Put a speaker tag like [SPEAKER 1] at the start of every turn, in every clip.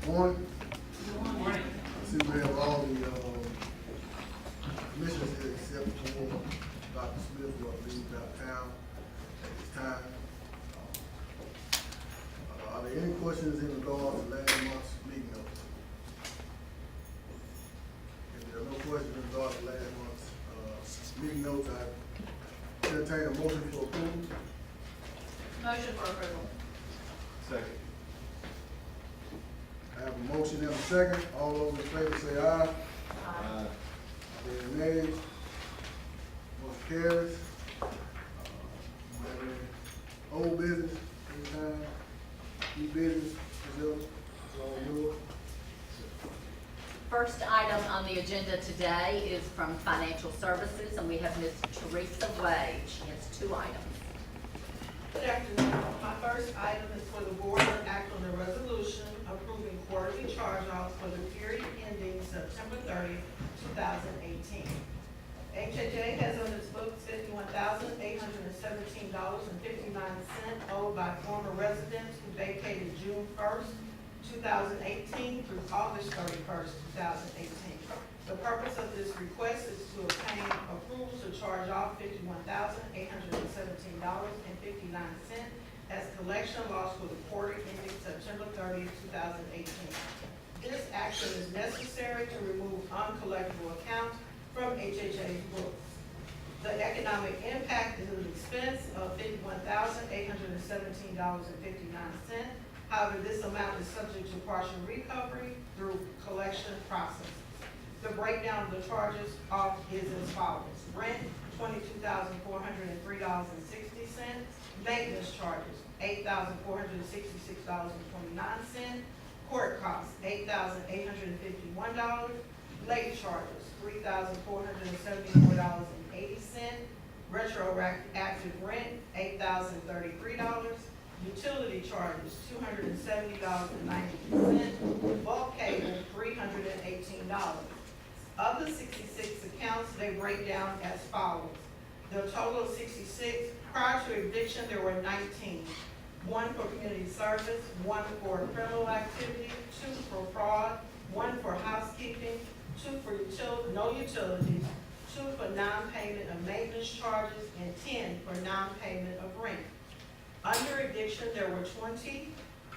[SPEAKER 1] Morning. I see we have all the commissioners here except for Dr. Smith, who I believe is out of town at this time. Are there any questions in regards to last month's meeting notes? If there are no questions in regards to last month's meeting notes, I entertain a motion for approval.
[SPEAKER 2] Motion for approval.
[SPEAKER 3] Second.
[SPEAKER 1] I have a motion and a second. All those in favor say aye.
[SPEAKER 2] Aye.
[SPEAKER 1] Any nays? Motion carries. We have any old business, any time, new business, it's all yours.
[SPEAKER 2] First item on the agenda today is from Financial Services, and we have Ms. Teresa Wade. She has two items.
[SPEAKER 4] Good afternoon. My first item is for the board to act on the resolution approving quarterly charge-offs for the period ending September 30, 2018. HHA has on its books $51,817.59 owed by former residents who vacated June 1st, 2018 through August 31st, 2018. The purpose of this request is to obtain approval to charge off $51,817.59 as collection loss for the quarter ending September 30, 2018. This action is necessary to remove uncollectible accounts from HHA's books. The economic impact is an expense of $51,817.59. However, this amount is subject to partial recovery through collection processes. The breakdown of the charges off is as follows. Rent, $22,403.60. Maintenance charges, $8,466.29. Court costs, $8,851. Late charges, $3,474.80. Retroactive rent, $8,033. Utility charges, $270.90. Bulk cable, $318. Of the 66 accounts, they break down as follows. The total of 66, prior to eviction, there were 19. 1 for community service, 1 for criminal activity, 2 for fraud, 1 for housekeeping, 2 for no utilities, 2 for non-payment of maintenance charges, and 10 for non-payment of rent. Under eviction, there were 20,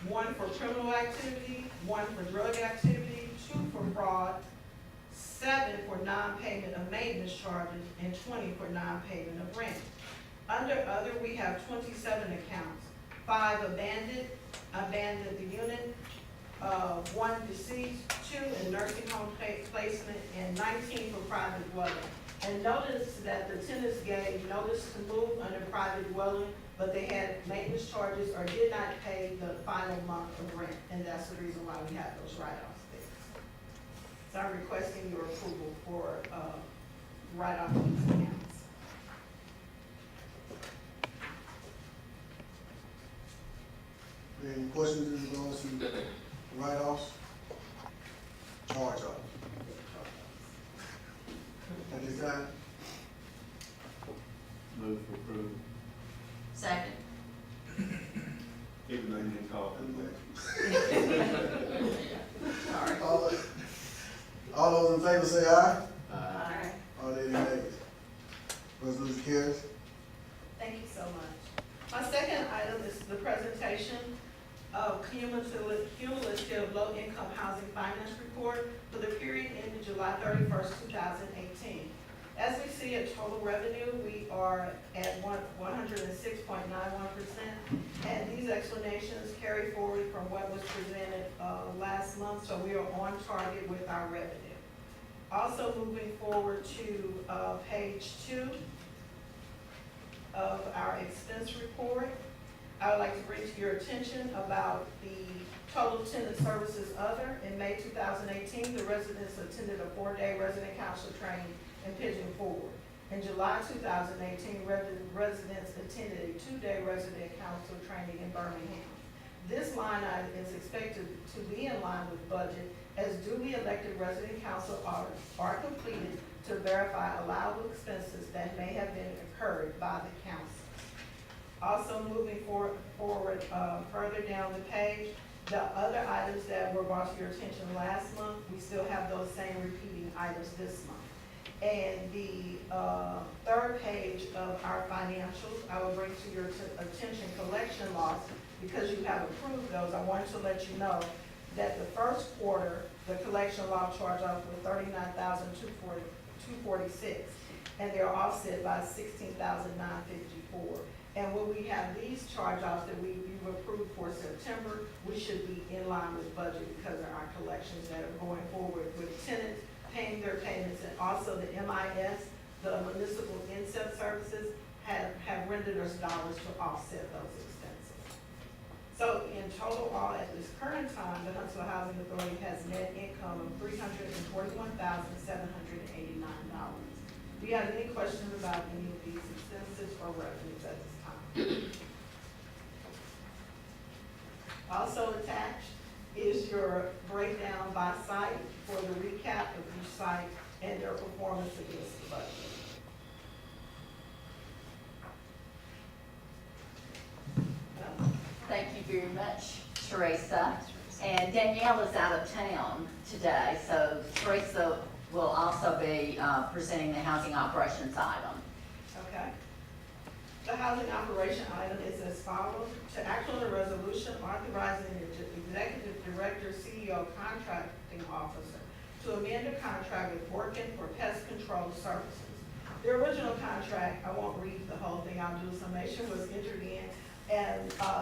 [SPEAKER 4] 1 for criminal activity, 1 for drug activity, 2 for fraud, 7 for non-payment of maintenance charges, and 20 for non-payment of rent. Under other, we have 27 accounts, 5 abandoned the unit, 1 deceased, 2 in nursing home placement, and 19 for private dwelling. And notice that the tenants gave notice to move under private dwelling, but they had maintenance charges or did not pay the final month of rent, and that's the reason why we have those write-offs there. So I'm requesting your approval for write-off of these accounts.
[SPEAKER 1] Any questions in regards to write-offs? Charge-offs? At this time?
[SPEAKER 3] Move for approval.
[SPEAKER 2] Second.
[SPEAKER 3] Even though you didn't call for
[SPEAKER 2] Sorry.
[SPEAKER 1] All those in favor say aye.
[SPEAKER 2] Aye.
[SPEAKER 1] Are there any nays? Resolution carries.
[SPEAKER 4] Thank you so much. My second item is the presentation of cumulative low-income housing finance report for the period ending July 31st, 2018. As we see at total revenue, we are at 106.91%, and these explanations carry forward from what was presented last month, so we are on target with our revenue. Also moving forward to page 2 of our expense report, I would like to bring to your attention about the total tenant services other. In May 2018, the residents attended a 4-day resident council training in Pigeon Forge. In July 2018, residents attended a 2-day resident council training in Birmingham. This line item is expected to be in line with budget as duly elected resident council audits are completed to verify allowable expenses that may have been incurred by the council. Also moving forward further down the page, The other items that were brought to your attention last month, we still have those same repeating items this month. And the third page of our financials, I will bring to your attention collection loss. Because you have approved those, I wanted to let you know that the first quarter, the collection loss charge-offs were $39,246, and they're offset by $16,954. And when we have these charge-offs that you've approved for September, we should be in line with budget because of our collections that are going forward with tenants paying their payments, and also the MIS, the municipal inset services, have rendered us dollars to offset those expenses. So in total, all at this current time, the Huntsville Housing Authority has net income of $341,789. Do you have any questions about any of these expenses or revenues at this time? Also attached is your breakdown by site for the recap of each site and their performance against the budget.
[SPEAKER 2] Thank you very much, Teresa. And Danielle is out of town today, so Teresa will also be presenting the housing operations item.
[SPEAKER 4] Okay. The housing operation item is as follows: to act on a resolution authorizing the executive director, CEO, contracting officer to amend a contract with Working for Pest Control Services. The original contract, I won't read the whole thing, I'll do a summation, was entered in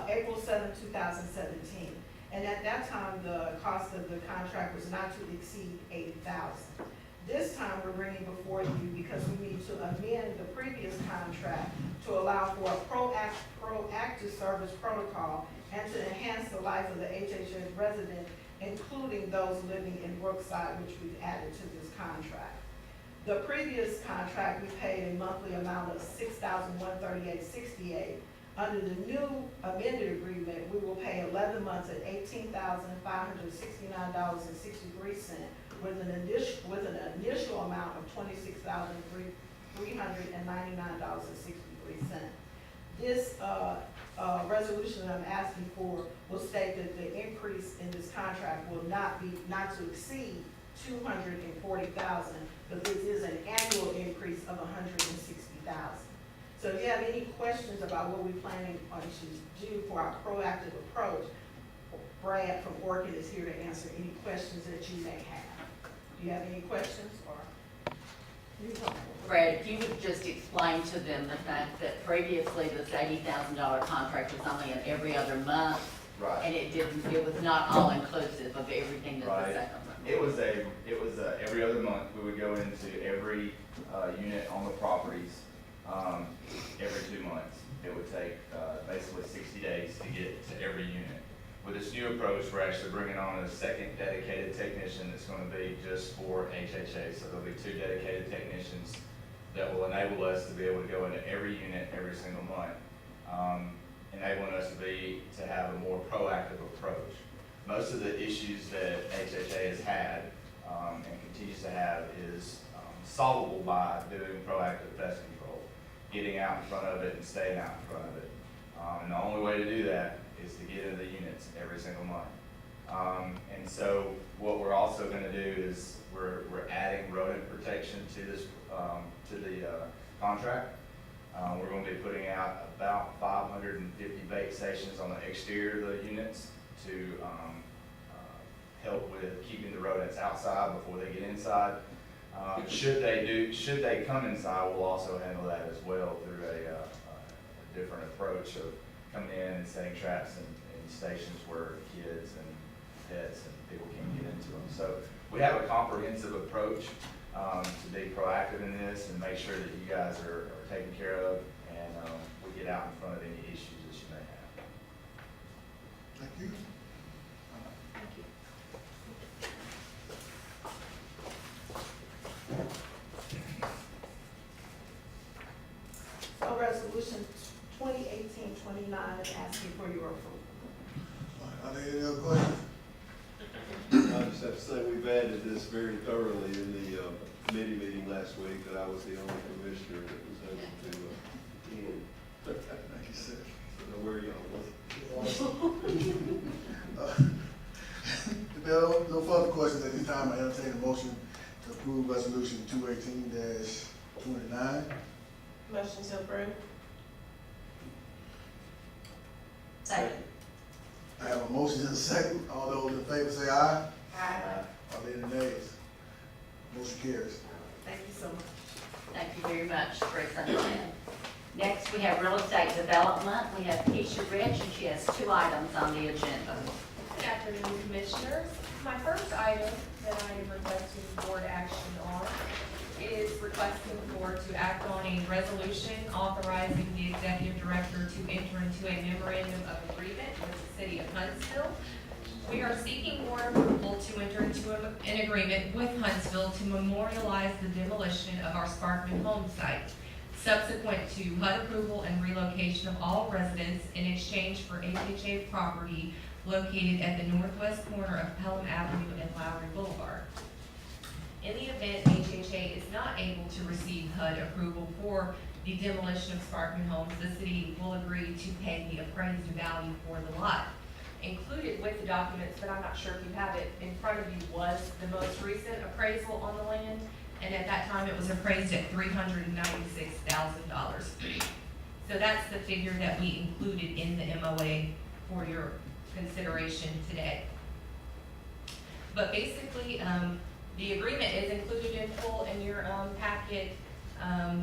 [SPEAKER 4] April 7, 2017. And at that time, the cost of the contract was not to exceed $80,000. This time, we're bringing before you because we need to amend the previous contract to allow for a proactive service protocol and to enhance the life of the HHS resident, including those living in Brookside, which we've added to this contract. The previous contract, we paid a monthly amount of $6,138.68. Under the new amended agreement, we will pay 11 months at $18,569.63 with an initial amount of $26,399.63. This resolution that I'm asking for will state that the increase in this contract will not to exceed $240,000, but this is an annual increase of $160,000. So if you have any questions about what we're planning on to do for our proactive approach, Brad from Orchid is here to answer any questions that you may have. Do you have any questions, or?
[SPEAKER 2] Brad, if you would just explain to them the fact that previously this $80,000 contract was only in every other month.
[SPEAKER 5] Right.
[SPEAKER 2] And it was not all inclusive of everything that the
[SPEAKER 5] Right.
[SPEAKER 2] second one.
[SPEAKER 5] It was every other month, we would go into every unit on the properties, every 2 months. It would take basically 60 days to get to every unit. With this new approach, we're actually bringing on a second dedicated technician that's going to be just for HHA. So there'll be 2 dedicated technicians that will enable us to be able to go into every unit every single month, enabling us to have a more proactive approach. Most of the issues that HHA has had and continues to have is solvable by doing proactive pest control, getting out in front of it and staying out in front of it. And the only way to do that is to get into the units every single month. And so what we're also going to do is we're adding rodent protection to this to the contract. We're going to be putting out about 550 bait stations on the exterior of the units to help with keeping the rodents outside before they get inside. Should they come inside, we'll also handle that as well through a different approach of coming in and setting traps in stations where kids and pets and people can't get into them. So we have a comprehensive approach to be proactive in this and make sure that you guys are taken care of, and we get out in front of any issues that you may have.
[SPEAKER 1] Thank you.
[SPEAKER 2] Thank you.
[SPEAKER 4] So resolution 2018-29 is asking for your approval.
[SPEAKER 1] Are there any other questions?
[SPEAKER 3] I just have to say, we've added this very thoroughly in the committee meeting last week, that I was the only commissioner that was able to attend.
[SPEAKER 1] Thank you, sir.
[SPEAKER 3] So where y'all was.
[SPEAKER 1] questions at this time. I entertain a motion to approve resolution 218-29.
[SPEAKER 6] Motion to approve.
[SPEAKER 2] Second.
[SPEAKER 1] I have a motion and a second. All those in favor say aye.
[SPEAKER 6] Aye.
[SPEAKER 1] Are there any nays? Motion carries.
[SPEAKER 4] Thank you so much.
[SPEAKER 2] Thank you very much, Teresa and Lynn. Next, we have real estate development. We have Keisha Rich, and she has 2 items on the agenda.
[SPEAKER 6] Good afternoon, Commissioners. My first item that I am requesting board action on is requesting the board to act on a resolution authorizing the executive director to enter into a memorandum of agreement with the city of Huntsville. We are seeking board approval to enter into an agreement with Huntsville to memorialize the demolition of our Sparkman home site, subsequent to HUD approval and relocation of all residents in exchange for HHA property located at the northwest corner of Pelham Avenue and Lowry Boulevard. In the event HHA is not able to receive HUD approval for the demolition of Sparkman homes, the city will agree to pay the appraised value for the lot. Included with the documents, but I'm not sure if you have it in front of you, was the most recent appraisal on the land, and at that time it was appraised at $396,000. So that's the figure that we included in the MOA for your consideration today. But basically, the agreement is included in full in your packet.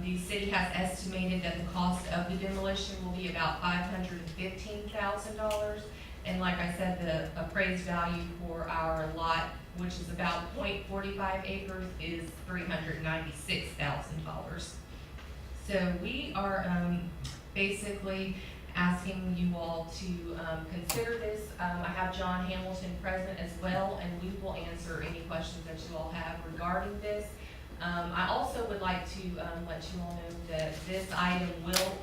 [SPEAKER 6] The city has estimated that the cost of the demolition will be about $515,000. And like I said, the appraised value for our lot, which is about 0.45 acres, is $396,000. So we are basically asking you all to consider this. I have John Hamilton present as well, and we will answer any questions that you all have regarding this. I also would like to let you all know that this item will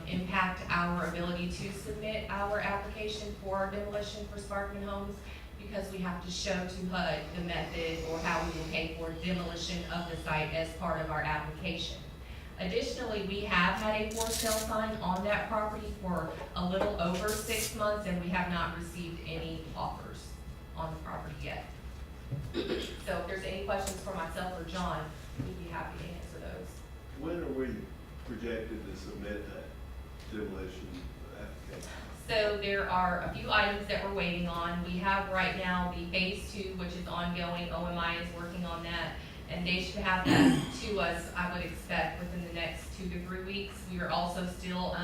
[SPEAKER 6] impact our ability to submit our application for our demolition for Sparkman Homes, because we have to show to HUD the method or how we will pay for demolition of the site as part of our application. Additionally, we have had a for sale sign on that property for a little over 6 months, and we have not received any offers on the property yet. So if there's any questions for myself or John, we'd be happy to answer those.
[SPEAKER 3] When are we projected to submit that demolition application?
[SPEAKER 6] So there are a few items that we're waiting on. We have right now the phase 2, which is ongoing. OMI is working on that, and they should have that to us, I would expect, within the next 2 to 3 weeks. We are also still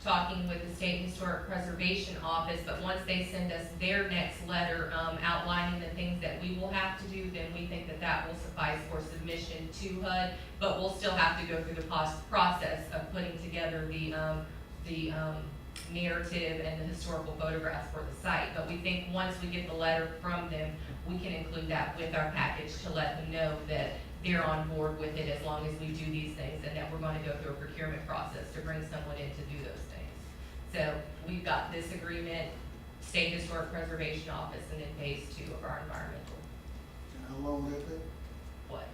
[SPEAKER 6] talking with the State Historic Preservation Office, but once they send us their next letter outlining the things that we will have to do, then we think that that will suffice for submission to HUD, but we'll still have to go through the process of putting together the narrative and the historical photographs for the site. But we think once we get the letter from them, we can include that with our package to let them know that they're on board with it as long as we do these things, and that we're going to go through a procurement process to bring someone in to do those things. So we've got this agreement, State Historic Preservation Office, and then phase 2 of our environmental.
[SPEAKER 1] And how long will that take?
[SPEAKER 6] What?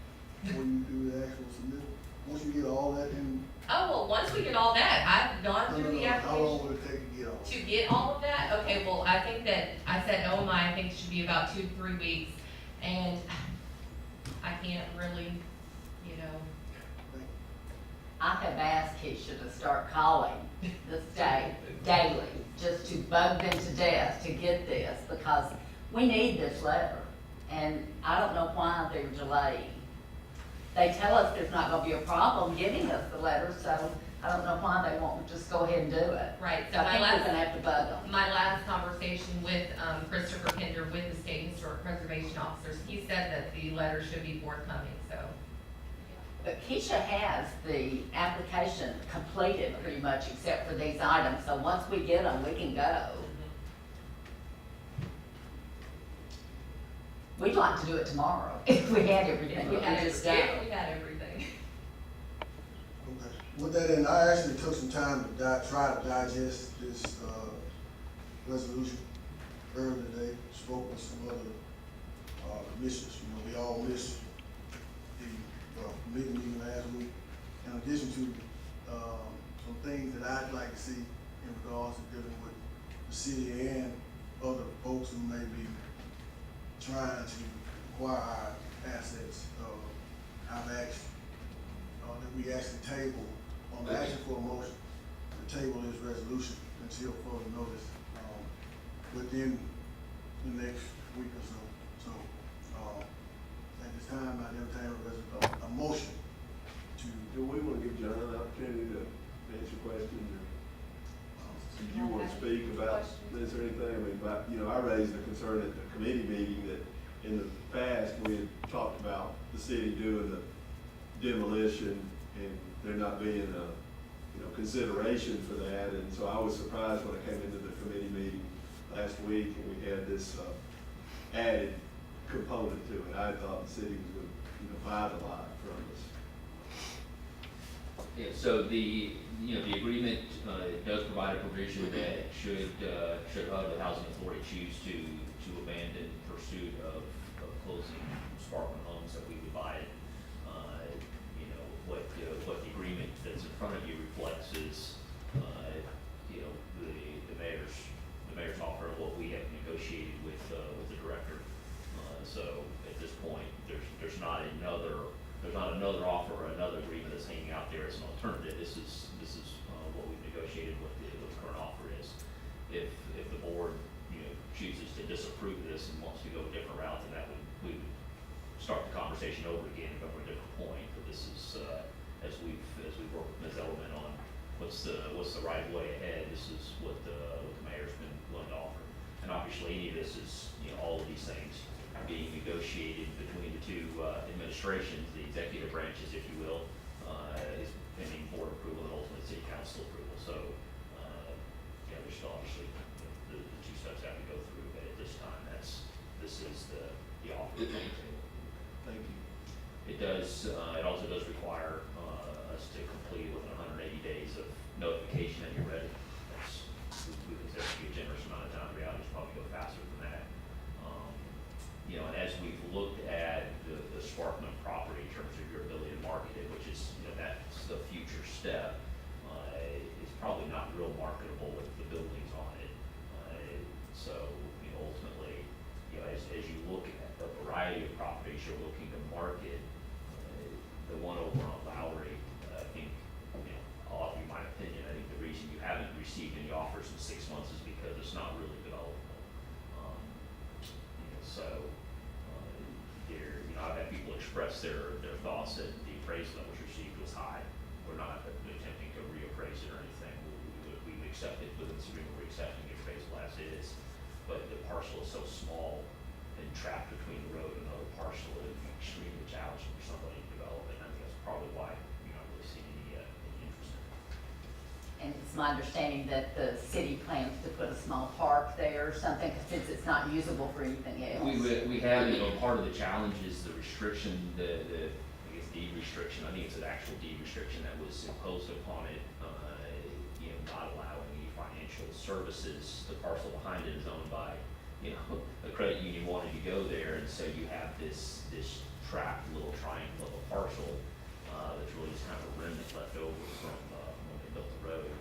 [SPEAKER 1] When you do the actual submittal? Once you get all that in?
[SPEAKER 6] Oh, well, once we get all that, I've gone through the
[SPEAKER 1] How
[SPEAKER 6] application.
[SPEAKER 1] long will it take to get all?
[SPEAKER 6] To get all of that? Okay, well, I think that, I said OMI, I think it should be about 2 to 3 weeks, and I can't really, you know.
[SPEAKER 2] I have asked Keisha to start calling the state daily, just to bug them to death to get this, because we need this letter. And I don't know why they're delaying. They tell us there's not gonna be a problem getting us the letter, so I don't know why they won't just go ahead and do it.
[SPEAKER 6] Right,
[SPEAKER 2] So I think we're gonna have to bug them.
[SPEAKER 6] my last conversation with Christopher Pender with the State Historic Preservation Officers, he said that the letter should be forthcoming, so.
[SPEAKER 2] But Keisha has the application completed pretty much except for these items, so once we get them, we can go. We'd like to do it tomorrow if we had everything,
[SPEAKER 6] If we
[SPEAKER 2] but
[SPEAKER 6] had
[SPEAKER 2] we just
[SPEAKER 6] everything,
[SPEAKER 2] don't.
[SPEAKER 6] if we had everything.
[SPEAKER 1] Okay. With that in, I actually took some time to try to digest this, resolution earlier today, spoke with some other, commissioners. You know, we all missed the, committee meeting last week. In addition to, some things that I'd like to see in regards to dealing with the city and other folks who may be trying to acquire our assets. I've asked, that we actually table, I'm asking for a motion to table this resolution until further notice, within the next week or so. So, at this time, I entertain a motion to,
[SPEAKER 3] Do we want to give John an opportunity to answer questions, or do you want to speak about, is there anything, I mean, about, I raised the concern at the committee meeting that in the past, we had talked about the city doing the demolition and there not being a, consideration for that, and so I was surprised when I came into the committee meeting last week and we had this, added component to it. I thought the city was gonna, buy the lot from us.
[SPEAKER 7] Yeah, so the agreement, does provide a provision that should HUD, the Housing Authority, choose to abandon pursuit of closing Sparkman homes, that we would buy it. What the agreement that's in front of you reflects is, the mayor's offer of what we have negotiated with the director. So at this point, there's not another offer or another agreement that's hanging out there as an alternative. This is what we've negotiated, what the current offer is. If the board, chooses to disapprove this and wants to go a different route, then we would start the conversation over again and go for a different point. But this is, as we've worked with Ms. Elderman on what's the right way ahead, this is what the mayor's been willing to offer. And obviously, any of this is, all of these things being negotiated between the two administrations, the executive branches, if you will, is pending board approval and ultimately city council approval. So, there's still obviously the two steps have to go through, but at this time, this is the offer on the table.
[SPEAKER 3] Thank you.
[SPEAKER 7] It also does require us to complete within 180 days of notification that you're ready. We consider it to be a generous amount of time. Reality is probably go faster than that. And as we've looked at the Sparkman property in terms of your ability to market it, which is, that's the future step, it's probably not real marketable with the buildings on it. So, ultimately, as you look at the variety of properties you're looking to market, the one over on Lowry, I think, I'll offer you my opinion, I think the reason you haven't received any offers in 6 months is because it's not really developable. I've had people express their thoughts that the appraisal that was received was high. We're not attempting to reappraise it or anything. We've accepted, within this agreement, we're accepting the appraisal as is, but the parcel is so small and trapped between the road and another parcel, it would be extremely challenging for somebody to develop it, and I think that's probably why you're not really seeing any interest in it.
[SPEAKER 2] And it's my understanding that the city plans to put a small park there or something, since it's not usable for anything else.
[SPEAKER 7] We have, part of the challenge is the restriction, I guess deed restriction, I think it's an actual deed restriction that was imposed upon it, not allowing any financial services. The parcel behind it is owned by, a credit union wanted to go there, and so you have this trapped little triangle of a parcel, that's really just kind of a remnant left over from when they built the road.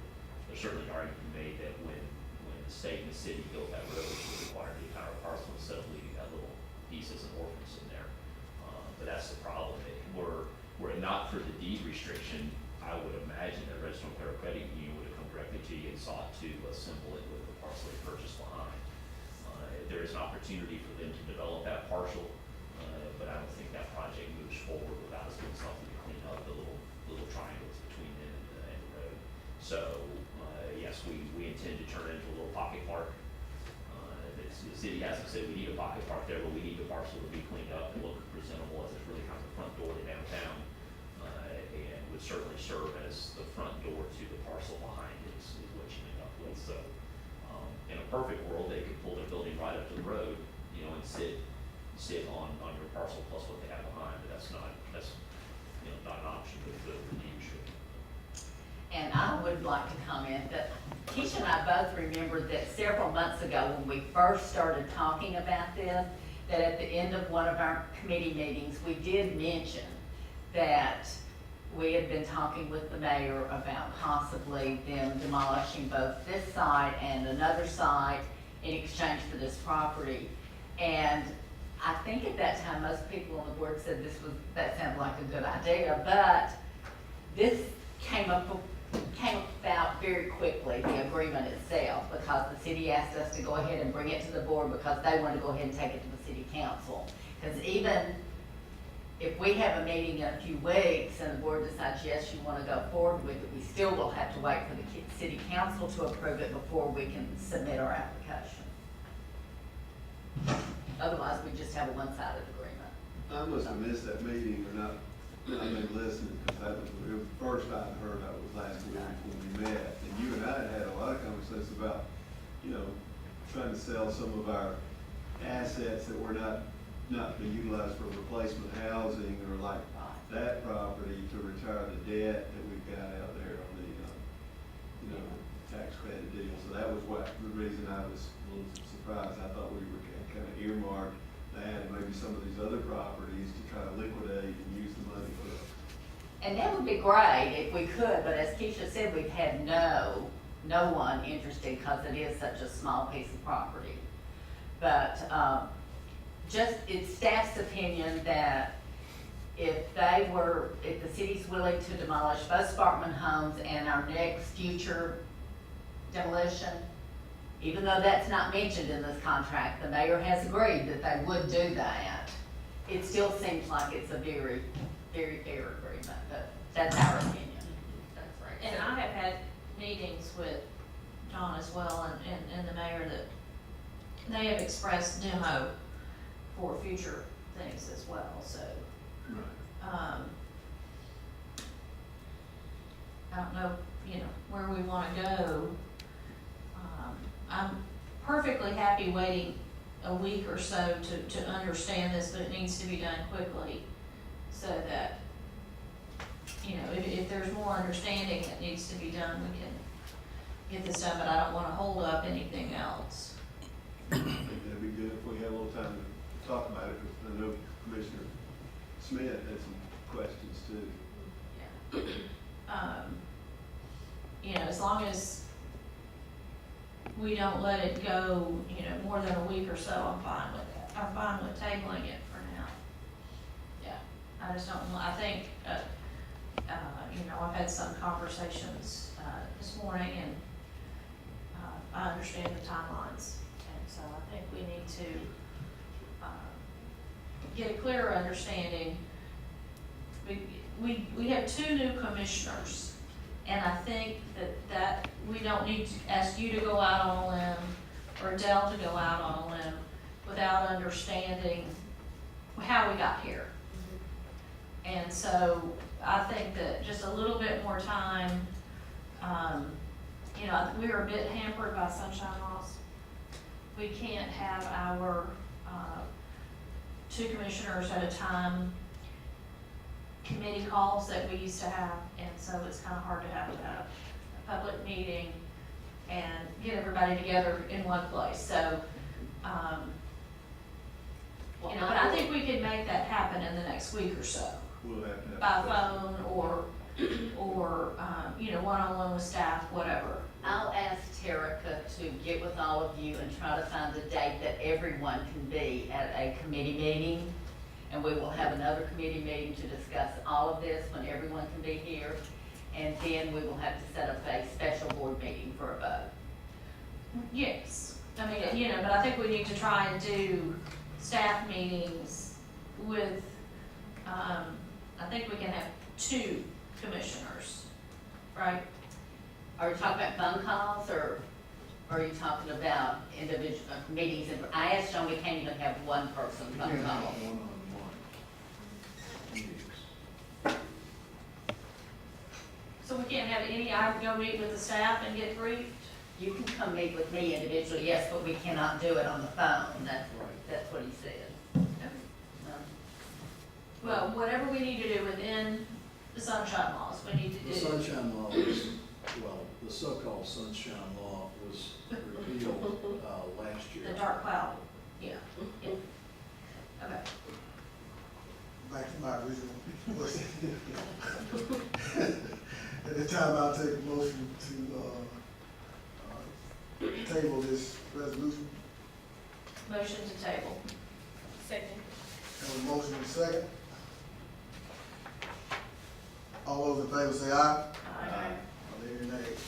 [SPEAKER 7] There's certainly an argument made that when the state and the city built that road, it required the entire parcel instead of leaving that little pieces and orphans in there. But that's the problem. Were it not for the deed restriction, I would imagine that Redstone Federal Credit Union would have come directly to you and sought to assemble it with the parcel they purchased behind. There is an opportunity for them to develop that parcel, but I don't think that project moves forward without us doing something to clean up the little triangles between them and the road. So, yes, we intend to turn it into a little pocket park. The city hasn't said we need a pocket park there, but we need the parcel to be cleaned up and look presentable as it's really kind of the front door to downtown, and would certainly serve as the front door to the parcel behind it is what you end up with. So, in a perfect world, they could pull their building right up to the road, and sit on your parcel plus what they have behind, but that's not an option with the deed restriction.
[SPEAKER 2] And I would like to comment that Keisha and I both remembered that several months ago when we first started talking about this, that at the end of one of our committee meetings, we did mention that we had been talking with the mayor about possibly them demolishing both this site and another site in exchange for this property. And I think at that time, most people on the board said that sounded like a good idea, but this came about very quickly, the agreement itself, because the city asked us to go ahead and bring it to the board because they wanted to go ahead and take it to the city council. Because even if we have a meeting in a few weeks and the board decides, yes, you want to go forward with it, we still will have to wait for the city council to approve it before we can submit our application. Otherwise, we just have a one-sided agreement.
[SPEAKER 3] I must have missed that meeting or not been listening, because that was the first I heard of was last week when we met. And you and I had a lot of conversations about, you know, trying to sell some of our assets that were not being utilized for replacement housing, or like that property to retire the debt that we've got out there on the, you know, tax credit deal. So that was the reason I was a little surprised. I thought we were kind of earmarked that and maybe some of these other properties to try to liquidate and use the money for it.
[SPEAKER 2] And that would be great if we could, but as Keisha said, we've had no one interested because it is such a small piece of property. But, it's staff's opinion that if the city's willing to demolish both Sparkman homes and our next future demolition, even though that's not mentioned in this contract, the mayor has agreed that they would do that. It still seems like it's a very, very fair agreement, but that's our opinion.
[SPEAKER 8] That's right. And I have had meetings with John as well and the mayor that they have expressed demo for future things as well, so.
[SPEAKER 3] Right.
[SPEAKER 8] I don't know, where we wanna go. I'm perfectly happy waiting a week or so to understand this, but it needs to be done quickly so that, if there's more understanding that needs to be done, we can get this done, but I don't wanna hold up anything else.
[SPEAKER 3] I think that'd be good if we had a little time to talk about it, because I know Commissioner Smith had some questions too.
[SPEAKER 8] As long as we don't let it go, more than a week or so, I'm fine with that. I'm fine with tabling it for now. Yeah, I just don't, I think, I've had some conversations, this morning, and, I understand the timelines. And so I think we need to, get a clearer understanding. We have 2 new commissioners, and I think that we don't need to ask you to go out on a limb or Dell to go out on a limb without understanding how we got here. And so I think that just a little bit more time, we were a bit hampered by sunshine laws. We can't have our 2 commissioners at a time committee calls that we used to have, and so it's kind of hard to have a public meeting and get everybody together in one place. So, but I think we can make that happen in the next week or so,
[SPEAKER 3] We'll have to
[SPEAKER 8] by
[SPEAKER 3] have.
[SPEAKER 8] phone or one-on-one with staff, whatever.
[SPEAKER 2] I'll ask Terica to get with all of you and try to find a date that everyone can be at a committee meeting. And we will have another committee meeting to discuss all of this when everyone can be here. And then we will have to set up a special board meeting for a vote.
[SPEAKER 8] Yes, I mean, but I think we need to try and do staff meetings with, I think we can have 2 commissioners, right?
[SPEAKER 2] Are you talking about phone calls, or are you talking about individual meetings? And I asked John, we can't even have one person phone call.
[SPEAKER 8] So we can't have I can go meet with the staff and get briefed?
[SPEAKER 2] You can come meet with me individually, yes, but we cannot do it on the phone. That's what he said.
[SPEAKER 8] Well, whatever we need to do within the sunshine laws, we need to do.
[SPEAKER 9] The sunshine law was, the so-called sunshine law was repealed, last year.
[SPEAKER 8] The dark cloud, yeah. Okay.
[SPEAKER 1] Back to my original question. At this time, I'll take a motion to table this resolution.
[SPEAKER 8] Motion to table.
[SPEAKER 6] Second.
[SPEAKER 1] Have a motion and a second. All those in favor say aye.
[SPEAKER 8] Aye.
[SPEAKER 1] Are there any nays?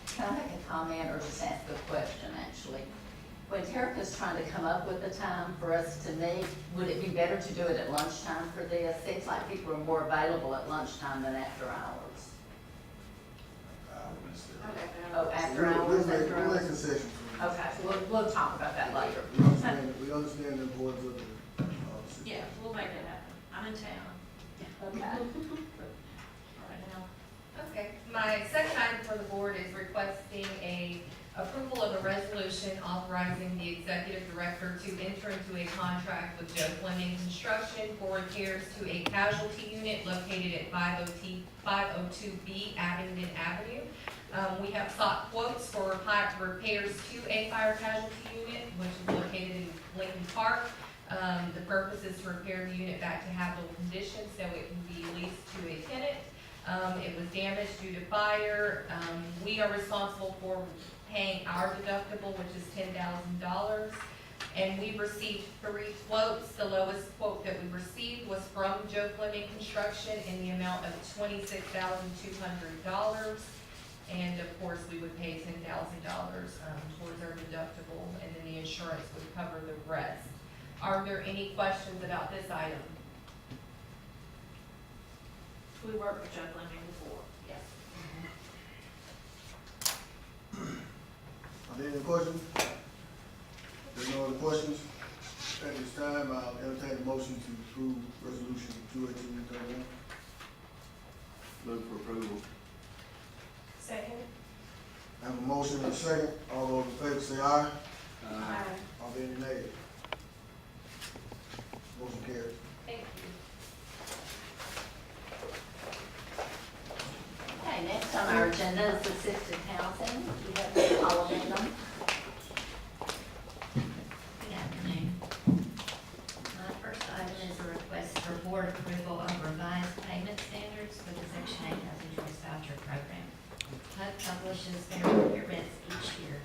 [SPEAKER 2] Can I make a comment or just ask a question, actually? When Terica's trying to come up with a time for us to meet, would it be better to do it at lunchtime for this? Seems like people are more available at lunchtime than after hours. Oh, after hours,
[SPEAKER 1] We'll
[SPEAKER 2] after
[SPEAKER 1] make
[SPEAKER 2] hours?
[SPEAKER 1] concessions for you.
[SPEAKER 2] Okay, we'll talk about that later.
[SPEAKER 1] We understand the importance of the,
[SPEAKER 8] Yeah, we'll make it happen. I'm in town
[SPEAKER 2] Okay.
[SPEAKER 8] right now.
[SPEAKER 6] Okay, my second item for the board is requesting a approval of a resolution authorizing the executive director to enter into a contract with Joe Fleming Construction for repairs to a casualty unit located at 502B Abingdon Avenue. We have sought quotes for repairs to a fire casualty unit, which is located in Lincoln Park. The purpose is to repair the unit back to habitable condition so it can be leased to a tenant. It was damaged due to fire. We are responsible for paying our deductible, which is $10,000. And we received 3 quotes. The lowest quote that we received was from Joe Fleming Construction in the amount of $26,200. And of course, we would pay $10,000 towards our deductible, and then the insurance would cover the rest. Are there any questions about this item?
[SPEAKER 8] We worked with Joe Fleming before.
[SPEAKER 6] Yes.
[SPEAKER 1] Are there any questions? There's no other questions? At this time, I'll entertain a motion to approve resolution 218-31.
[SPEAKER 3] Move for approval.
[SPEAKER 6] Second.
[SPEAKER 1] I have a motion and a second. All those in favor say aye.
[SPEAKER 6] Aye.
[SPEAKER 1] Are there any nays? Motion carries.
[SPEAKER 6] Thank you.
[SPEAKER 2] Okay, next on our agenda is assisted housing. We have Ms. Paula Bingham.
[SPEAKER 10] Good afternoon. My first item is a request for board approval of revised payment standards for the Section 8 Housing Choice Voucher Program. HUD publishes their market rents each year,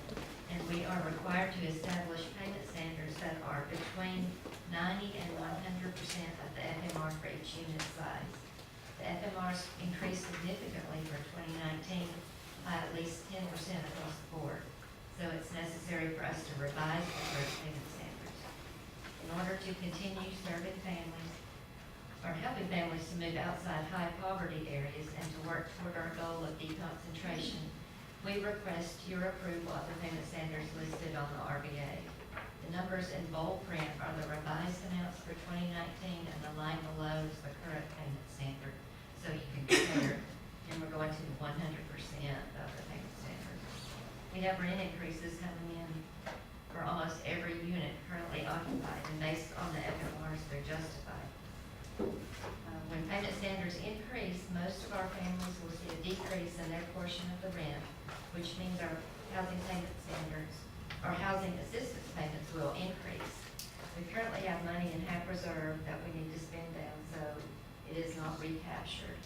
[SPEAKER 10] and we are required to establish payment standards that are between 90 and 100% of the FMR for each unit size. The FMRs increased significantly for 2019 by at least 10% across the board. So it's necessary for us to revise the current payment standards. In order to continue serving families, or helping families to move outside high poverty areas and to work toward our goal of deconcentration, we request your approval of the payment standards listed on the RBA. The numbers in bold print are the revised amounts for 2019, and the line below is the current payment standard, so you can compare. And we're going to 100% of the payment standard. We have rent increases coming in for almost every unit currently occupied, and based on the FMRs, they're justified. When payment standards increase, most of our families will see a decrease in their portion of the rent, which means our housing payment standards, or housing assistance payments will increase. We currently have money in HAP reserve that we need to spend down, so it is not recaptured.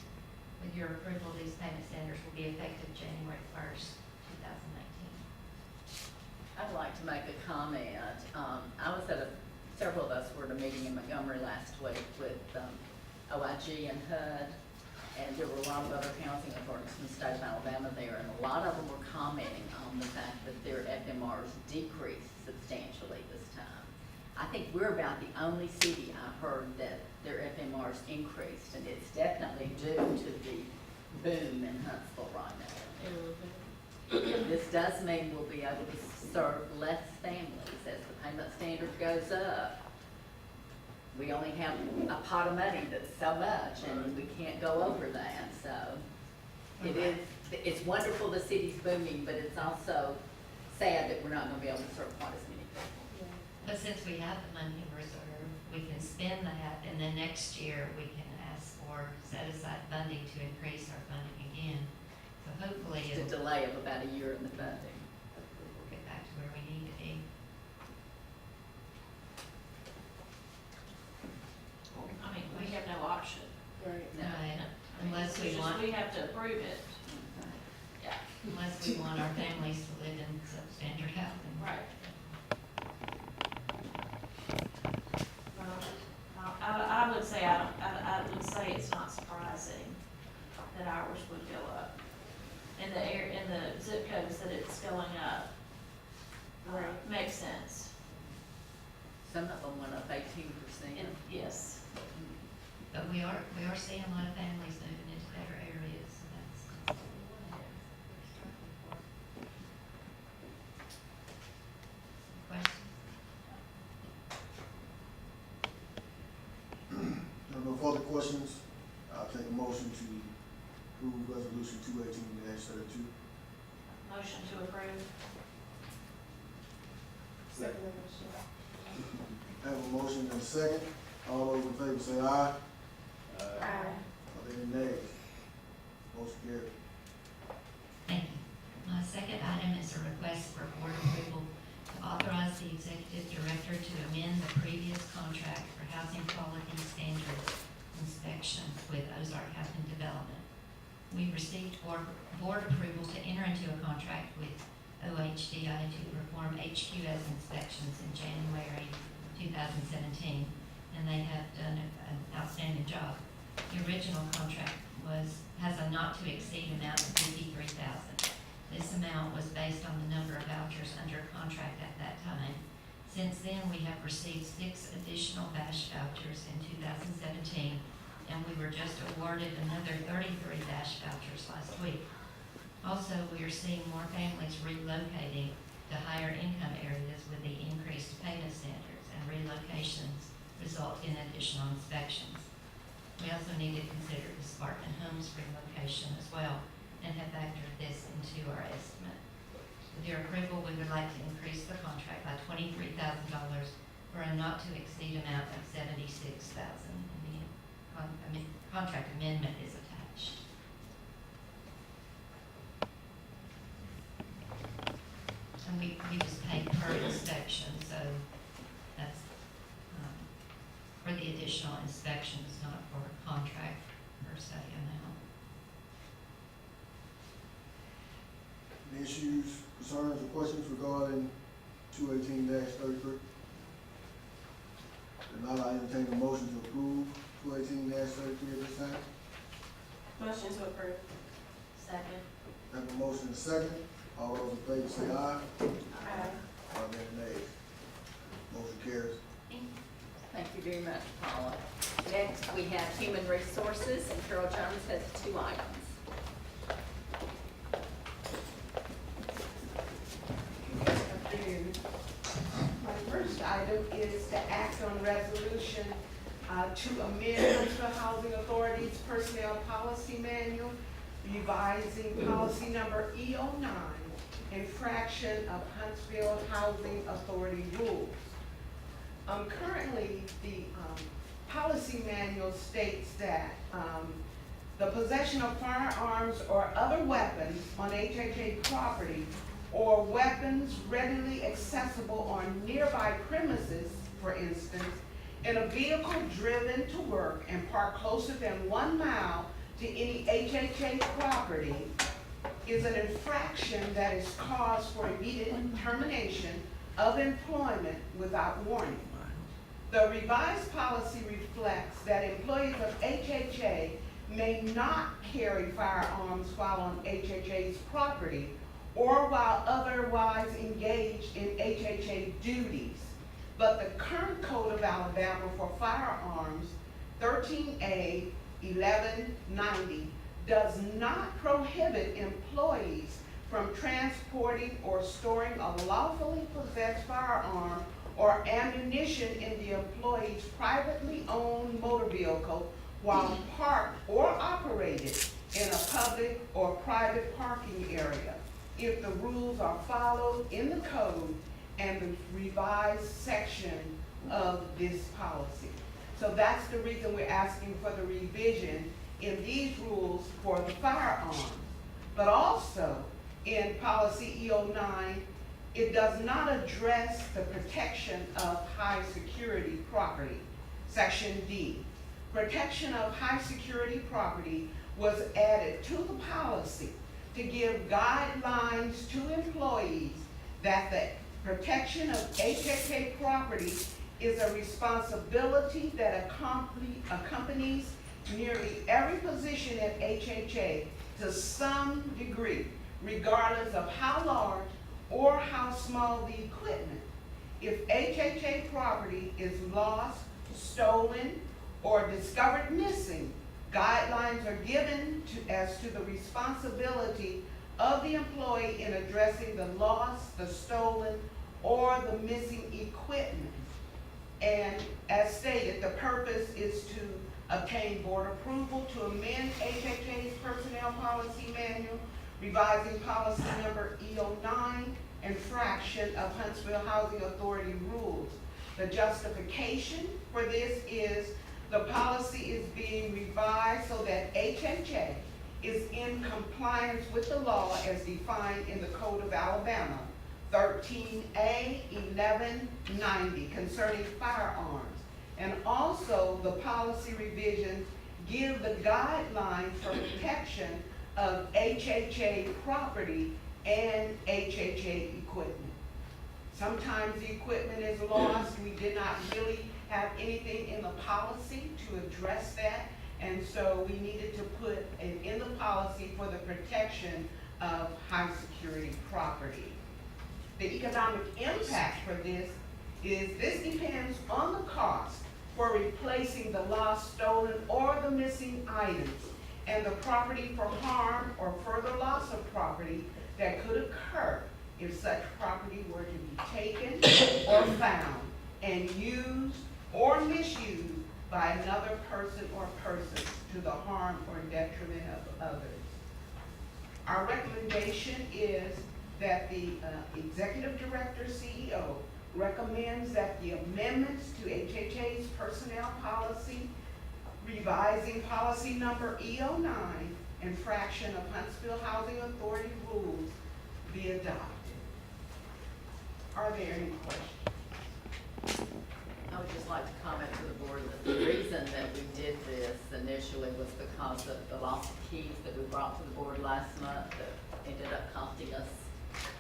[SPEAKER 10] With your approval, these payment standards will be effective January 1st, 2019.
[SPEAKER 2] I'd like to make a comment. Several of us were at a meeting in Montgomery last week with OIG and HUD, and there were a lot of other housing authorities from the state of Alabama there, and a lot of them were commenting on the fact that their FMRs decreased substantially this time. I think we're about the only city I heard that their FMRs increased, and it's definitely due to the boom in Huntsville right now. This does mean we'll be able to serve less families as the payment standard goes up. We only have a pot of money that's so much, and we can't go over that, so. It's wonderful the city's booming, but it's also sad that we're not gonna be able to serve quite as many people.
[SPEAKER 10] But since we have the money in reserve, we can spend that, and then next year we can ask for set-aside funding to increase our funding again. So hopefully
[SPEAKER 2] It's a
[SPEAKER 10] it'll,
[SPEAKER 2] delay of about a year in the funding.
[SPEAKER 10] hopefully we'll get back to where we need to be.
[SPEAKER 8] I mean, we have no option.
[SPEAKER 2] Right.
[SPEAKER 10] Right,
[SPEAKER 8] I mean,
[SPEAKER 10] unless
[SPEAKER 8] it's
[SPEAKER 10] we
[SPEAKER 8] just
[SPEAKER 10] want,
[SPEAKER 8] we have to approve it. Yeah.
[SPEAKER 10] unless we want our families to live in substandard housing.
[SPEAKER 8] Right.
[SPEAKER 10] we are seeing a lot of families moving into better areas, so that's what we're struggling for. Questions?
[SPEAKER 1] There are no further questions. I'll take a motion to approve resolution 218-32.
[SPEAKER 8] Motion to approve.
[SPEAKER 1] I have a motion and a second. All those in favor say aye.
[SPEAKER 8] Aye.
[SPEAKER 1] Are there any nays? Motion carried.
[SPEAKER 10] Thank you. My second item is a request for board approval to authorize the executive director to amend the previous contract for housing quality standards inspections with Ozark Housing Development. We received board approval to enter into a contract with OHDI to perform HQS inspections in January 2017, and they have done an outstanding job. The original contract has a not-to-exceed amount of $53,000. This amount was based on the number of vouchers under contract at that time. Since then, we have received 6 additional VASH vouchers in 2017, and we were just awarded another 33 VASH vouchers last week. Also, we are seeing more families relocating to higher income areas with the increased payment standards, and relocations result in additional inspections. We also need to consider the Spartan Homes relocation as well, and have factored this into our estimate. With your approval, we would like to increase the contract by $23,000 for a not-to-exceed amount of $76,000. The contract amendment is attached. And we just pay per inspection, so that's for the additional inspections, not for a contract per se amount.
[SPEAKER 1] Any issues, concerns, or questions regarding 218-33? If not, I entertain a motion to approve 218-33 at this time.
[SPEAKER 8] Motion to approve. Second.
[SPEAKER 1] I have a motion and a second. All those in favor say aye.
[SPEAKER 8] Aye.
[SPEAKER 1] Are there nays? Motion carries.
[SPEAKER 2] Thank you very much, Paula. Next, we have Human Resources, and Carol Jones has 2 items.
[SPEAKER 4] Good afternoon. My first item is to act on resolution to amend Huntsville Housing Authority's Personnel Policy Manual, revising policy number E09, infraction of Huntsville Housing Authority rules. Currently, the policy manual states that the possession of firearms or other weapons on HHA property, or weapons readily accessible on nearby premises, for instance, in a vehicle driven to work and parked closer than 1 mile to any HHA property, is an infraction that is cause for immediate termination of employment without warning. The revised policy reflects that employees of HHA may not carry firearms while on HHA's property or while otherwise engaged in HHA duties. But the current Code of Alabama for firearms, 13A 1190, does not prohibit employees from transporting or storing a lawfully possessed firearm or ammunition in the employee's privately owned motor vehicle while parked or operated in a public or private parking area, if the rules are followed in the code and the revised section of this policy. So that's the reason we're asking for the revision in these rules for the firearms. But also in policy E09, it does not address the protection of high security property. Section D, protection of high security property was added to the policy to give guidelines to employees that the protection of HHA property is a responsibility that accompanies nearly every position at HHA to some degree, regardless of how large or how small the equipment. If HHA property is lost, stolen, or discovered missing, guidelines are given as to the responsibility of the employee in addressing the lost, the stolen, or the missing equipment. And as stated, the purpose is to obtain board approval to amend HHA's Personnel Policy Manual, revising policy number E09, infraction of Huntsville Housing Authority rules. The justification for this is the policy is being revised so that HHA is in compliance with the law as defined in the Code of Alabama, 13A 1190 concerning firearms. And also the policy revisions give the guidelines for protection of HHA property and HHA equipment. Sometimes the equipment is lost. We did not really have anything in the policy to address that. And so we needed to put it in the policy for the protection of high security property. The economic impact for this depends on the cost for replacing the lost, stolen, or the missing items, and the property for harm or further loss of property that could occur if such property were to be taken or found and used or misused by another person or persons to the harm or detriment of others. Our recommendation is that the Executive Director, CEO, recommends that the amendments to HHA's personnel policy, revising policy number E09, infraction of Huntsville Housing Authority rules, be adopted. Are there any questions?
[SPEAKER 2] I would just like to comment to the board that the reason that we did this initially was because of the loss of keys that we brought to the board last month that ended up costing us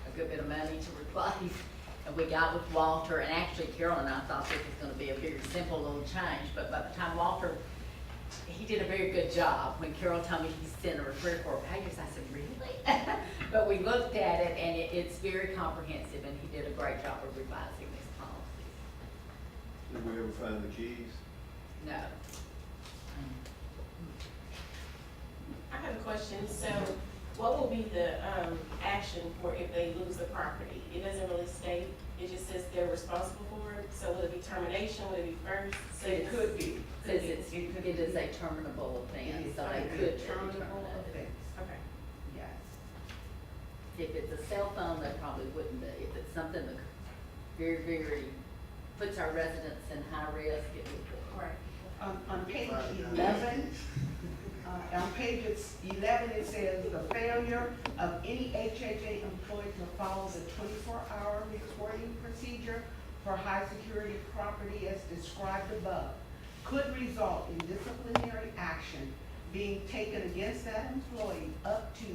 [SPEAKER 2] a good bit of money to replace. And we got with Walter, and actually Carol and I thought this was gonna be a very simple little change, but by the time Walter, he did a very good job. When Carol told me he sent her 3 or 4 pages, I said, really? But we looked at it, and it's very comprehensive, and he did a great job of revising this policy.
[SPEAKER 3] Did we ever find the keys?
[SPEAKER 2] No.
[SPEAKER 11] I have a question. So what will be the action for if they lose the property? It doesn't really state, it just says they're responsible for it. So will it be termination, will it be first?
[SPEAKER 4] It could be.
[SPEAKER 2] Says it is a terminable offense, so they could
[SPEAKER 4] Terminable
[SPEAKER 2] terminate it.
[SPEAKER 4] offense,
[SPEAKER 11] Okay.
[SPEAKER 4] yes.
[SPEAKER 2] If it's a cell phone, they probably wouldn't be. If it's something that very, very puts our residents in high risk, it would be.
[SPEAKER 11] Right.
[SPEAKER 4] On page 11, on page 11, it says the failure of any HHA employee to follow the 24-hour reporting procedure for high security property as described above could result in disciplinary action being taken against that employee up to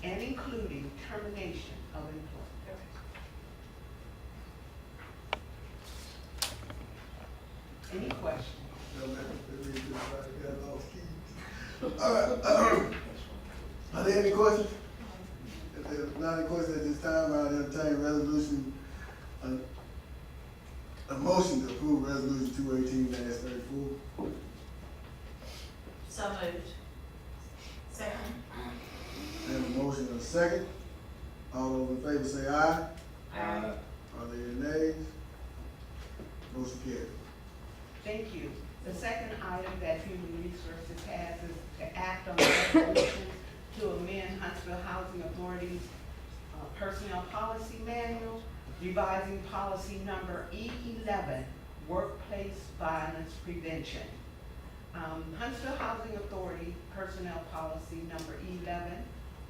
[SPEAKER 4] and including termination of employment. Any questions?
[SPEAKER 1] No, man, we just try to get those keys. All right, are there any questions? If there's not any questions at this time, I'll entertain resolution, a motion to approve resolution 218-34.
[SPEAKER 8] So moved.
[SPEAKER 11] Second.
[SPEAKER 1] Have a motion and a second. All those in favor say aye.
[SPEAKER 11] Aye.
[SPEAKER 1] Are there any nays? Motion carried.
[SPEAKER 4] Thank you. The second item that Human Resources has is to act on the resolution to amend Huntsville Housing Authority's Personnel Policy Manual, revising policy number E11, Workplace Violence Prevention. Huntsville Housing Authority Personnel Policy number E11,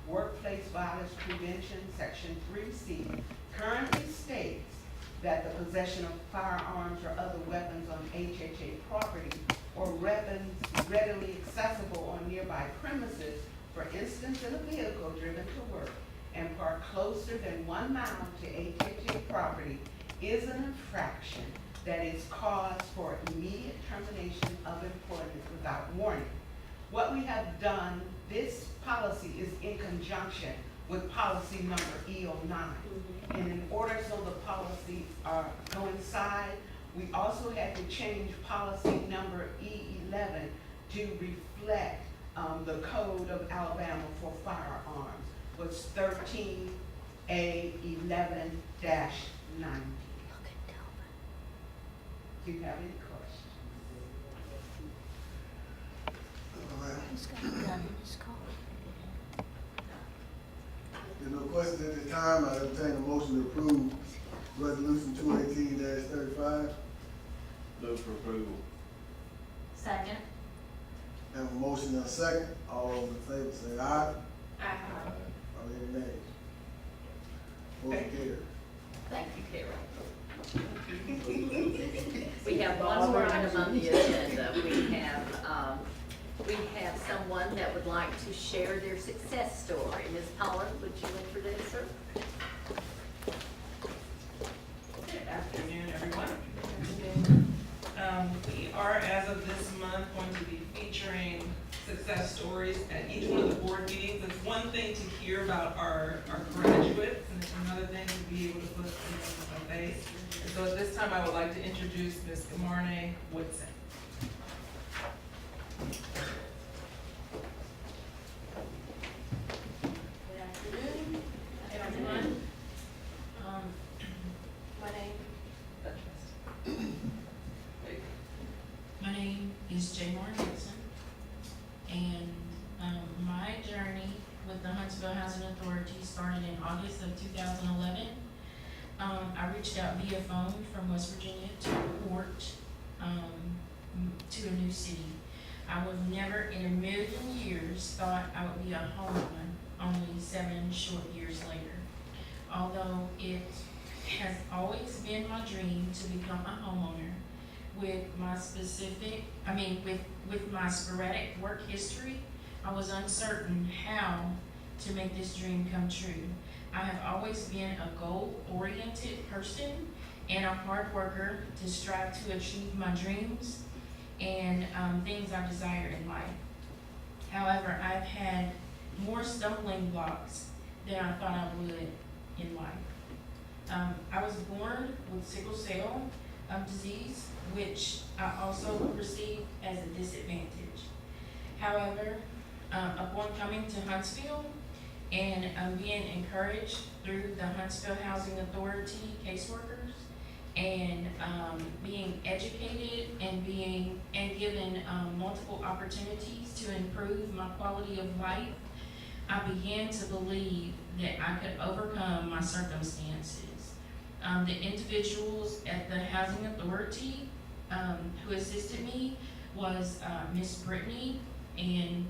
[SPEAKER 4] Workplace Violence Prevention, Section 3C, currently states that the possession of firearms or other weapons on HHA property or weapons readily accessible on nearby premises, for instance in a vehicle driven to work and parked closer than 1 mile to HHA property, is an infraction that is cause for immediate termination of employment without warning. What we have done, this policy is in conjunction with policy number E09. And in order so the policies are coincide, We also had to change policy number E11 to reflect, the code of Alabama for firearms, was 13A11-90. Do you have any questions?
[SPEAKER 1] All right. There are no questions at this time. I entertain a motion to approve resolution 218-35.
[SPEAKER 3] Move for approval.
[SPEAKER 8] Second.
[SPEAKER 1] Have a motion and a second. All those in favor say aye.
[SPEAKER 11] Aye.
[SPEAKER 1] Are there any nays? Motion carried.
[SPEAKER 2] Thank you, Carol. We have one more item on the agenda. We have someone that would like to share their success story. Ms. Pollard, would you introduce her?
[SPEAKER 12] Good afternoon, everyone. We are, as of this month, going to be featuring success stories at each one of the board meetings. It's one thing to hear about our graduates, and it's another thing to be able to put them on a face. And so at this time, I would like to introduce Ms. Gamarne Woodson.
[SPEAKER 13] Good afternoon, everyone. My name is Jay Moore Gibson, and my journey with the Huntsville Housing Authority started in August of 2011. I reached out via phone from West Virginia to report to a new city. I would never in a million years thought I would be a homeowner only 7 short years later. Although it has always been my dream to become a homeowner, with my with my sporadic work history, I was uncertain how to make this dream come true. I have always been a goal-oriented person and a hard worker to strive to achieve my dreams and things I desire in life. However, I've had more stumbling blocks than I thought I would in life. I was born with sickle cell disease, which I also received as a disadvantage. However, upon coming to Huntsville and being encouraged through the Huntsville Housing Authority caseworkers and being educated and given multiple opportunities to improve my quality of life, I began to believe that I could overcome my circumstances. The individuals at the Housing Authority who assisted me was Miss Brittany and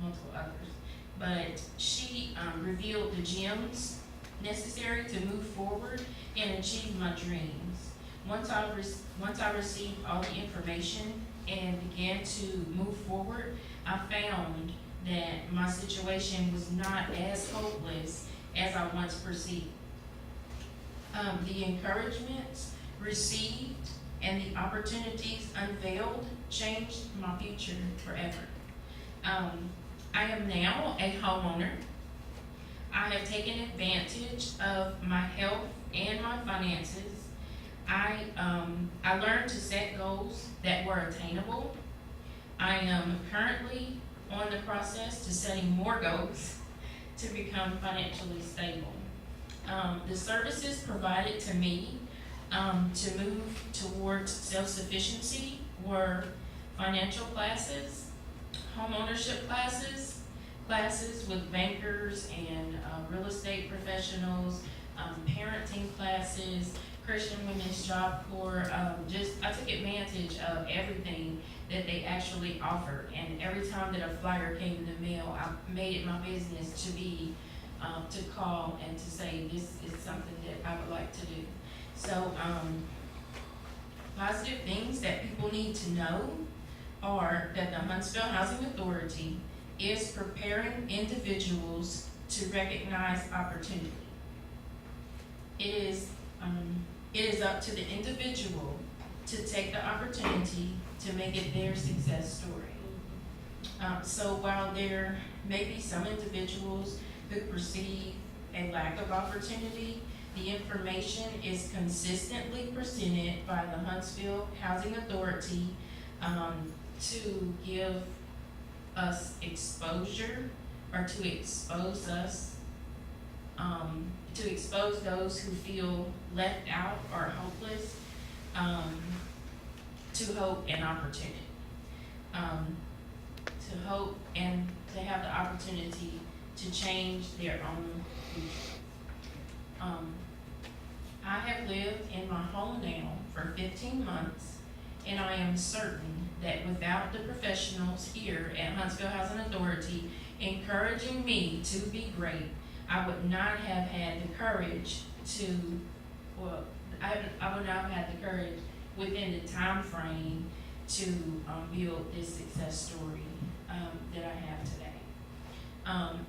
[SPEAKER 13] multiple others. But she revealed the gems necessary to move forward and achieve my dreams. Once I received all the information and began to move forward, I found that my situation was not as hopeless as I once perceived. The encouragements received and the opportunities unveiled changed my future forever. I am now a homeowner. I have taken advantage of my health and my finances. I learned to set goals that were attainable. I am currently on the process to setting more goals to become financially stable. The services provided to me to move towards self-sufficiency were financial classes, homeownership classes, classes with bankers and real estate professionals, parenting classes, Christian Women's Job Corps. I took advantage of everything that they actually offered, and every time that a flyer came in the mail, I made it my business to call and to say this is something that I would like to do. So positive things that people need to know are that the Huntsville Housing Authority is preparing individuals to recognize opportunity. It is up to the individual to take the opportunity to make it their success story. So while there may be some individuals who perceive a lack of opportunity, The information is consistently presented by the Huntsville Housing Authority to give us exposure, or to expose us, to expose those who feel left out or hopeless, to hope and opportunity. To hope and to have the opportunity to change their own future. I have lived in my home now for 15 months, and I am certain that without the professionals here at Huntsville Housing Authority encouraging me to be great, I would not have had the courage to, well, I would not have had the courage within the time frame to build this success story that I have today.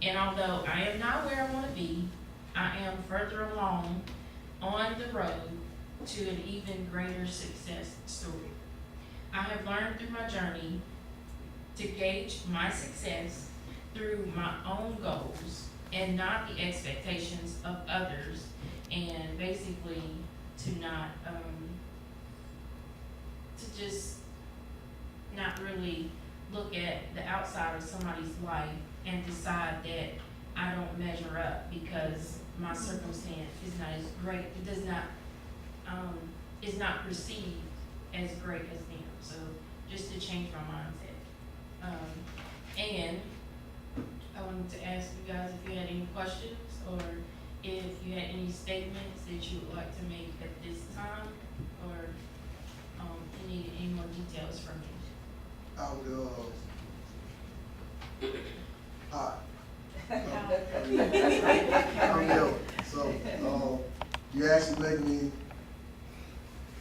[SPEAKER 13] And although I am not where I want to be, I am further along on the road to an even greater success story. I have learned through my journey to gauge my success through my own goals and not the expectations of others, and basically to not, to just not really look at the outside of somebody's life and decide that I don't measure up because my circumstance is not as great, it does not, is not perceived as great as them. So just to change my mindset. And I wanted to ask you guys if you had any questions or if you had any statements that you would like to make at this time, or any more details from me.
[SPEAKER 1] I would, hi. I'm Bill. So, you actually make me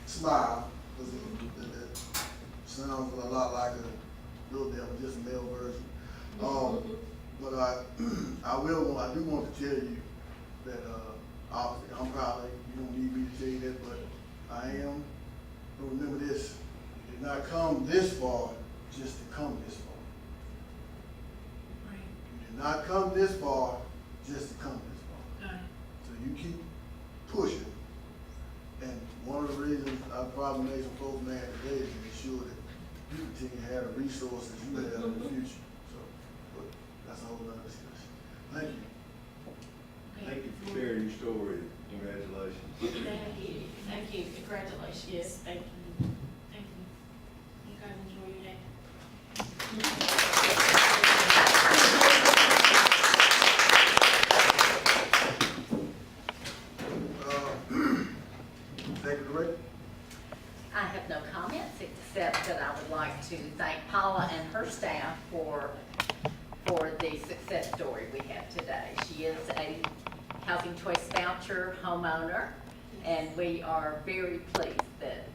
[SPEAKER 1] smile, because it sounds a lot like a little devil, just a male version. But I do want to tell you that, obviously, I'm proud of you. You don't need me to tell you that, but I am. But remember this, you did not come this far just to come this far.
[SPEAKER 13] Right.
[SPEAKER 1] You did not come this far just to come this far.
[SPEAKER 13] Got it.
[SPEAKER 1] So you keep pushing. And one of the reasons I probably made some folks mad today is to ensure that you continue to have the resources you have in the future. So, but that's a whole other discussion. Thank you.
[SPEAKER 3] Thank you for sharing your story. Congratulations.
[SPEAKER 13] Thank you, congratulations.
[SPEAKER 11] Yes, thank you.
[SPEAKER 13] Thank you. You guys enjoy your day.
[SPEAKER 1] Executive Director.
[SPEAKER 2] I have no comments, except that I would like to thank Paula and her staff for the success story we have today. She is a Housing Choice Voucher homeowner, and we are very pleased that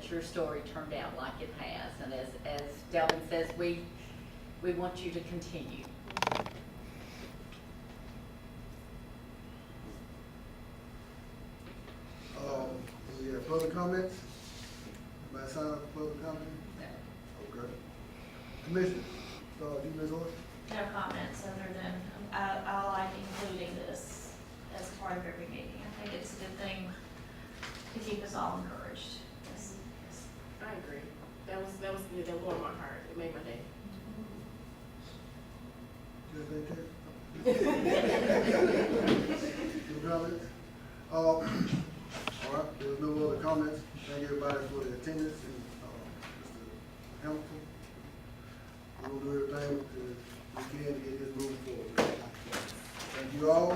[SPEAKER 2] your story turned out like it has. And as Delvin says, we want you to continue.
[SPEAKER 1] We have public comments? Anybody sign up for public comment? Okay. Commissioner, start with you, Ms. Orr.
[SPEAKER 8] No comments other than, I like including this as part of every meeting. I think it's a good thing to keep us all encouraged. Yes.
[SPEAKER 11] I agree. That was good. That warmed my heart. It made my day.
[SPEAKER 1] No comments? All right, there's no other comments. Thank everybody for the attendance and, Mr. Hamilton. We'll do everything we can to get this moving forward. Thank you all.